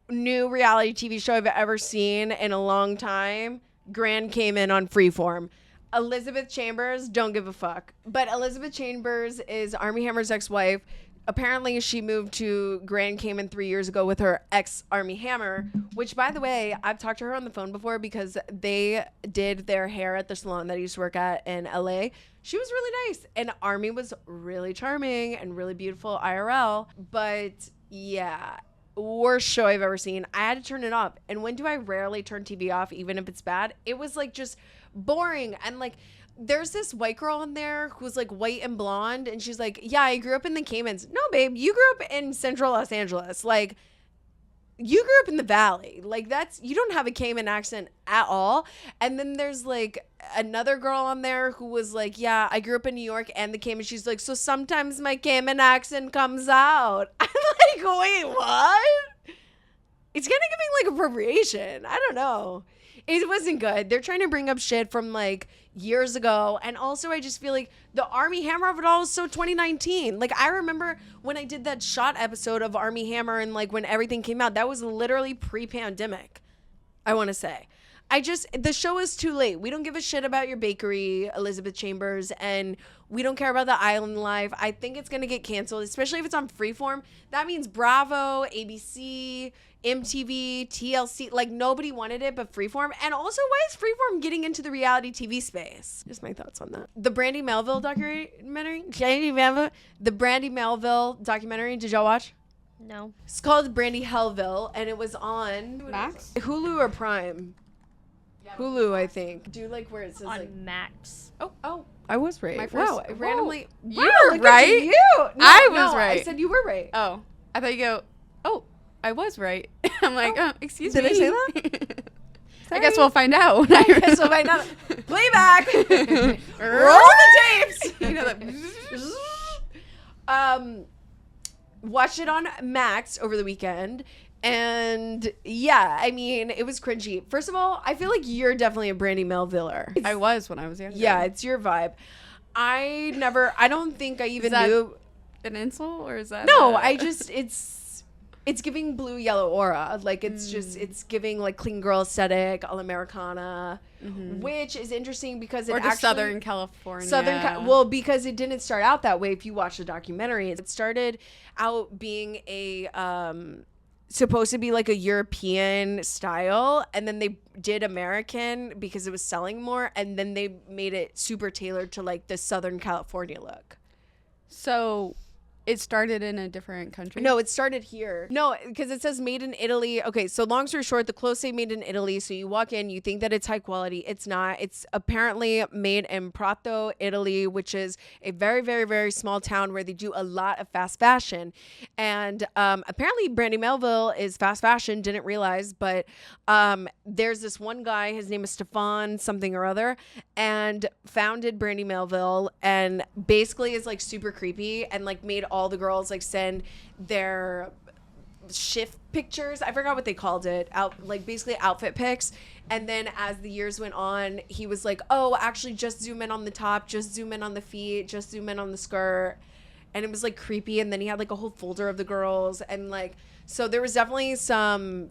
new reality TV show I've ever seen in a long time. Grand came in on Freeform. Elizabeth Chambers, don't give a fuck. But Elizabeth Chambers is Armie Hammer's ex-wife. Apparently, she moved to Grand Cayman 3 years ago with her ex, Armie Hammer, which, by the way, I've talked to her on the phone before because they did their hair at the salon that I used to work at in LA. She was really nice. And Armie was really charming and really beautiful IRL. But, yeah, worst show I've ever seen. I had to turn it off. And when do I rarely turn TV off, even if it's bad? It was like just boring. And like, there's this white girl on there who's like white and blonde. And she's like, yeah, I grew up in the Caymans. No, babe, you grew up in central Los Angeles. Like, you grew up in the valley. Like, that's, you don't have a Cayman accent at all. And then there's like another girl on there who was like, yeah, I grew up in New York and the Cayman. She's like, so sometimes my Cayman accent comes out. I'm like, wait, what? It's kind of giving like appropriation. I don't know. It wasn't good. They're trying to bring up shit from like years ago. And also I just feel like the Army Hammer of it all is so 2019. Like, I remember when I did that shot episode of Army Hammer and like when everything came out, that was literally pre-pandemic, I want to say. The show is too late. We don't give a shit about your bakery, Elizabeth Chambers, and we don't care about the island life. I think it's going to get canceled, especially if it's on Freeform. That means Bravo, ABC, MTV, TLC, like nobody wanted it but Freeform. And also, why is Freeform getting into the reality TV space? Just my thoughts on that. The Brandy Melville documentary, the Brandy Melville documentary, did y'all watch? No. It's called Brandy Hellville, and it was on Max? Hulu or Prime. Hulu, I think. Do you like where it says On like Max. Oh, I was right. My first- Wow, I randomly. You Wow, were look at right. You. No, I was no, right. I said you were right. Oh, I thought you go, oh, I was right. I'm like, oh, excuse Did me. I say that? I guess we'll find out. I guess we'll find out. Playback. Roll the tapes. You know that. Watched it on Max over the weekend. And yeah, I mean, it was cringy. First of all, I feel like you're definitely a Brandy Melviller. I was when I was younger. Yeah, it's your vibe. I don't think I even that knew. An insult or is that? No, it's giving blue yellow aura. Like it's giving like clean girl aesthetic, all Americana, which is interesting because or it just actually Southern California. Well, because it didn't start out that way. If you watch the documentary, it started out being a supposed to be like a European style, and then they did American because it was selling more, and then they made it super tailored to like the Southern California look. So it started in a different country? No, it started here. No, because it says made in Italy. Okay, so long story short, the clothes say made in Italy. So you walk in, you think that it's high quality. It's not. It's apparently made in Prato, Italy, which is a very, very, very small town where they do a lot of fast fashion. And apparently Brandy Melville is fast fashion. Didn't realize, but there's this one guy, his name is Stefan something or other, and founded Brandy Melville, and basically is like super creepy and like made all the girls like send their shift pictures. I forgot what they called it. Like basically outfit pics. And then as the years went on, he was like, oh, actually just zoom in on the top, just zoom in on the feet, just zoom in on the skirt. And it was like creepy. And then he had like a whole folder of the girls. And like, so there was definitely some,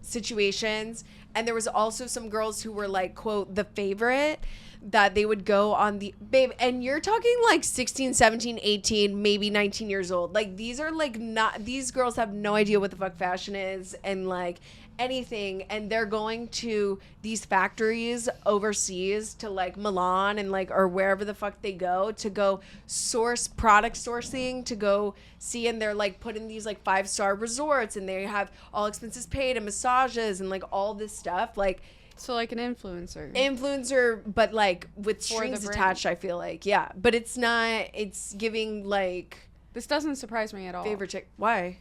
situations. And there was also some girls who were like, quote, the favorite, that they would go on the babe, and you're talking like 16, 17, 18, maybe 19 years old. Like these are like not, these girls have no idea what the fuck fashion is and like anything, and they're going to these factories overseas to like Milan and like or wherever the fuck they go to go source product sourcing, to go see, and they're like put in these like 5-star resorts, and they have all expenses paid and massages and like all this stuff. Like, so like an influencer, but like with For strings the brand. attached, I feel like. Yeah, but it's not, it's giving like This doesn't surprise me at all. favorite chick. Why?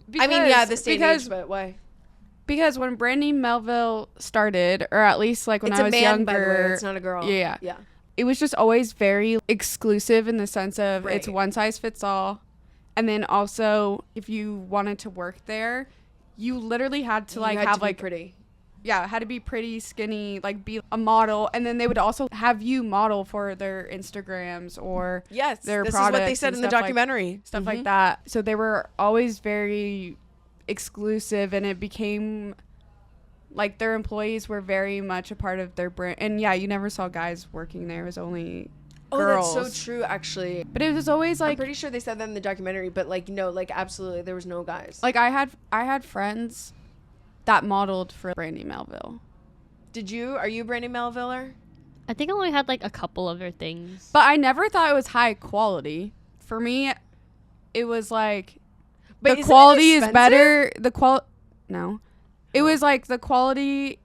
Because, I mean, yeah, the state age, but why? Because when Brandy Melville started, or at least like when It's I a was man, younger, by the way. It's not a girl. Yeah. Yeah. It was just always very exclusive in the sense of it's Right. one size fits all. And then also, if you wanted to work there, you literally had to like You had have to be like pretty. Yeah, had to be pretty, skinny, like be a model, and then they would also have you model for their Instagrams or Yes, their this is what they products said and in the stuff like- documentary. stuff like that. So they were always very exclusive, and it became like their employees were very much a part of their brand. And yeah, you never saw guys working there. It was only girls. That's so true, actually. But it was always I'm like pretty sure they said that in the documentary, but like no, like absolutely, there was no guys. like I had friends that modeled for Brandy Melville. Are you Brandy Melviller? I think I only had like a couple of her things. But I never thought it was high quality. For me, it was like But the isn't it quality is expensive? better. No. It was like the quality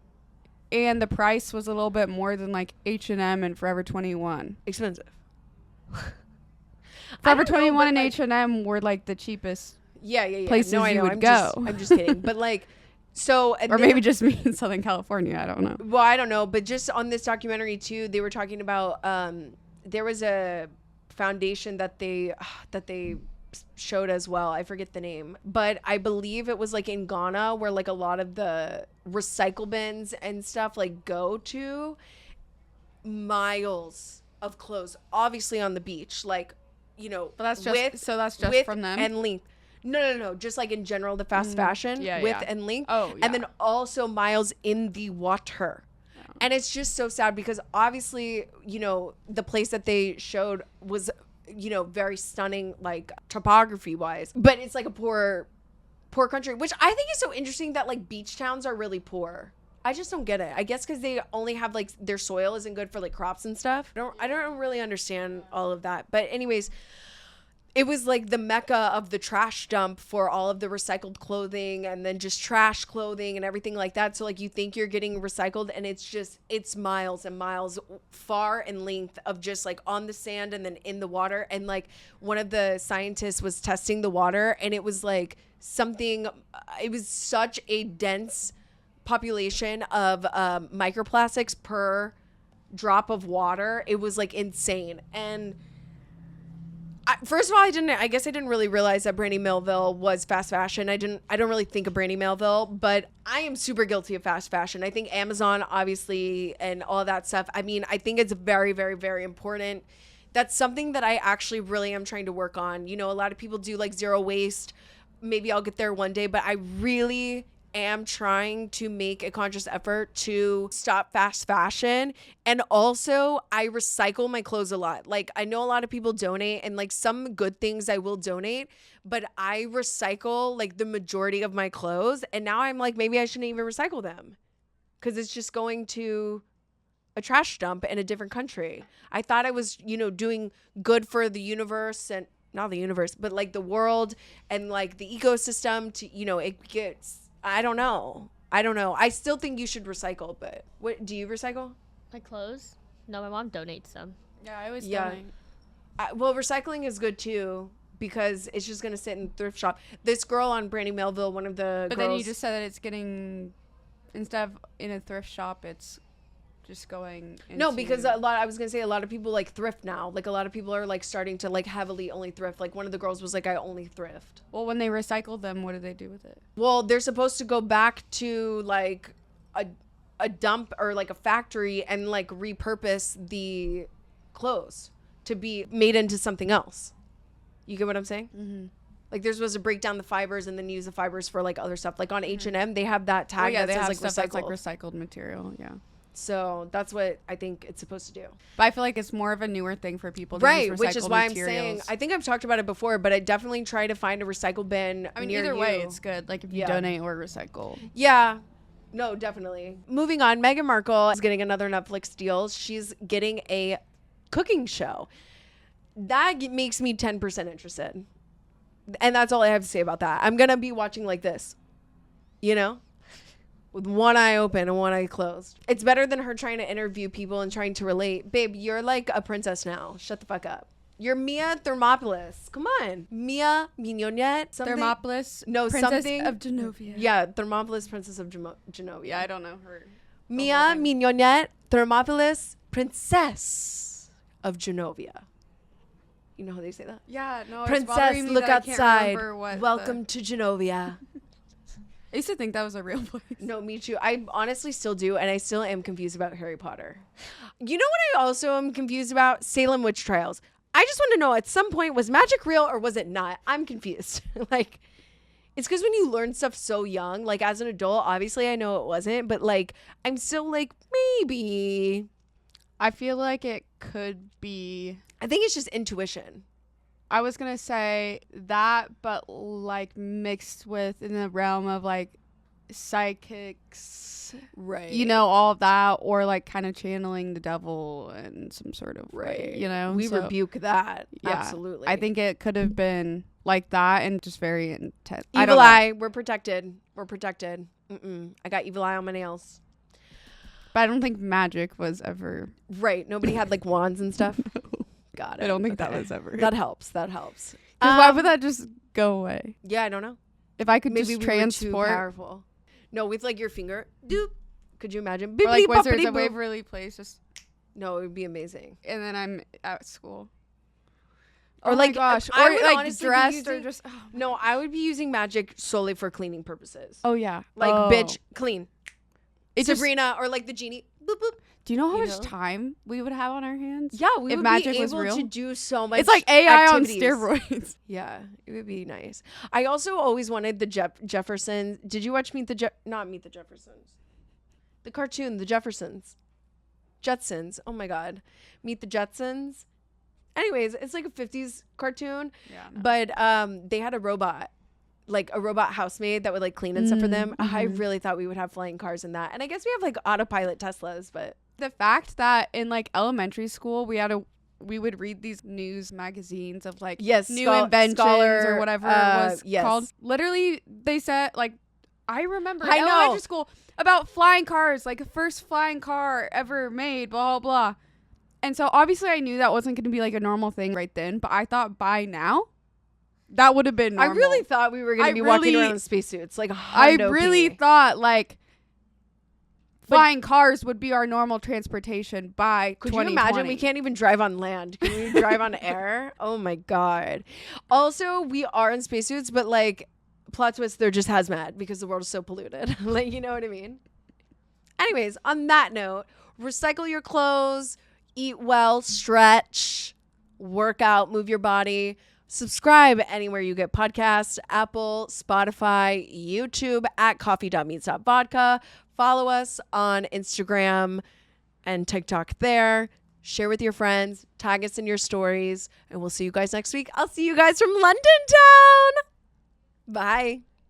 and the price was a little bit more than like H&M and Forever 21. Expensive. Forever don't know, 21 but, and like- H&M were like the cheapest. Yeah. Places no, I you know. would I'm go. I'm just kidding. But like, so and Or then- maybe just me in Southern California. I don't know. Well, I don't know, but just on this documentary too, they were talking about there was a foundation that they showed as well. I forget the name, but I believe it was like in Ghana where like a lot of the recycle bins and stuff like go to miles of clothes, obviously on the beach, like, you know, But that's just width from them. and length. No, just like in general, the fast fashion, yeah, width yeah. and length. Oh, yeah. And then also miles in the water. And it's just so sad because obviously, you know, the place that they showed was, you know, very stunning, like topography wise, but it's like a poor country, which I think is so interesting that like beach towns are really poor. I just don't get it. I guess because they only have like their soil isn't good for like crops and stuff. I don't really understand all of that. But anyways, it was like the mecca of the trash dump for all of the recycled clothing and then just trash clothing and everything like that. So like you think you're getting recycled and it's miles and miles far in length of just like on the sand and then in the water. And like one of the scientists was testing the water and it was like it was such a dense population of microplastics per drop of water. It was like insane. And first of all, I guess I didn't really realize that Brandy Melville was fast fashion. I don't really think of Brandy Melville, but I am super guilty of fast fashion. I think Amazon, obviously, and all that stuff. I mean, I think it's very, very, very important. That's something that I actually really am trying to work on. You know, a lot of people do like zero waste. Maybe I'll get there one day, but I really am trying to make a conscious effort to stop fast fashion. And also I recycle my clothes a lot. Like I know a lot of people donate and like some good things I will donate, but I recycle like the majority of my clothes. And now I'm like, maybe I shouldn't even recycle them because it's just going to a trash dump in a different country. I thought I was, you know, doing good for the universe and not the universe, but like the world and like the ecosystem to, you know, it gets, I don't know. I still think you should recycle, but what do you recycle? My clothes? No, my mom donates some. Yeah, I always donate. Well, recycling is good too because it's just gonna sit in thrift shop. This girl on Brandy Melville, one of the But girls, then you just said that it's getting, instead of in a thrift shop, it's just going into, no, because a lot of people like thrift now. Like a lot of people are like starting to like heavily only thrift. Like one of the girls was like, I only thrift. Well, when they recycle them, what do they do with it? Well, they're supposed to go back to like a dump or like a factory and like repurpose the clothes to be made into something else. You get what I'm saying? Mm-hmm. Like they're supposed to break down the fibers and then use the fibers for like other stuff. Like on H&M, they have that tag that they says have like stuff recycled. that's like recycled material. Yeah. So that's what I think it's supposed to do. But I feel like it's more of a newer thing for people to Right, use which is recycled why materials. I'm saying, I think I've talked about it before, but I definitely try to find a recycle bin. I mean, near either way, you. it's good. Like if you Yeah. donate or recycle. Yeah. No, definitely. Moving on, Meghan Markle is getting another Netflix deal. She's getting a cooking show. That makes me 10% interested. And that's all I have to say about that. I'm going to be watching like this, you know, with one eye open and one eye closed. It's better than her trying to interview people and trying to relate. Babe, you're like a princess now. Shut the fuck up. You're Mia Thermopolis. Come on. Mia Mignonette. Thermopolis. No, Princess something. of Genovia. Yeah, Thermopolis, Princess of Genovia. Yeah, I don't know her. Mia Mignonette Thermopolis, Princess of Genovia. You know how they say that? Yeah, no. it's Princess, bothering me look that I can't outside. remember what Welcome to Genovia. I used to think that was a real place. No, me too. I honestly still do, and I still am confused about Harry Potter. You know what I also am confused about? Salem witch trials. I just want to know, at some point, was magic real or was it not? I'm confused. Like, it's because when you learn stuff so young, like as an adult, obviously I know it wasn't, but like, I'm still like, maybe. I feel like it could be. I think it's just intuition. I was going to say that, but like mixed with in the realm of like psychics, Right. you know, all of that, or like kind of channeling the devil in some sort of way, you know. We So, rebuke that. yeah, Absolutely. I think it could have been like that and just very intense. I Evil don't know. eye. We're protected. We're protected. I got evil eye on my nails. But I don't think magic was ever. Right. Nobody had like wands and stuff. Got it. I don't think that Okay. was ever. That helps. That helps. 'Cause why would that just go away? Yeah, I don't know. If I could Maybe just we were too transport, powerful. No, with like your finger. Doop. Could you imagine? or like Bippity Wizards boppity of boop. Waverly Place, just No, it would be amazing. and then I'm at school. Or Oh my like, gosh, I or would like honestly be dressed or using- just. No, I would be using magic solely for cleaning purposes. Oh yeah, Like, oh. bitch, clean. It just- Sabrina or like the genie. Boop, boop. Do you know how you much know? time we would have on our hands? Yeah, we If would magic be was able real? to do so much. It's like AI activities. on steroids. Yeah, it would be nice. I also always wanted the Jeffersons. Did you watch Meet the Jeffersons? The cartoon, The Jeffersons. Jetsons. Oh my God. Meet the Jetsons. Anyways, it's like a 50s cartoon, Yeah. but they had a robot, like a robot housemaid that would like clean and stuff for them. I really thought we would have flying cars in that. And I guess we have like autopilot Teslas, but The fact that in like elementary school we would read these news magazines of like Yes, new inventions Scholar, or whatever uh, it was yes. called. Literally, they said like I remember in I know. elementary school about flying cars, like the first flying car ever made, blah blah blah. And so obviously I knew that wasn't going to be like a normal thing right then, but I thought by now that would have been normal. I really thought we were going I to be walking really- around in spacesuits. Like, I Hondo really P. thought like flying cars would be our normal transportation by Could you 2020. imagine? We can't even drive on land. Can we drive on air? Oh my God. Also, we are in spacesuits, but like, plot twist, they're just hazmat because the world is so polluted. Like, you know what I mean? Anyways, on that note, recycle your clothes, eat well, stretch, work out, move your body. Subscribe anywhere you get podcasts, Apple, Spotify, YouTube at coffee.meets.vodka. Follow us on Instagram and TikTok there. Share with your friends. Tag us in your stories. And we'll see you guys next week. I'll see you guys from London town. Bye.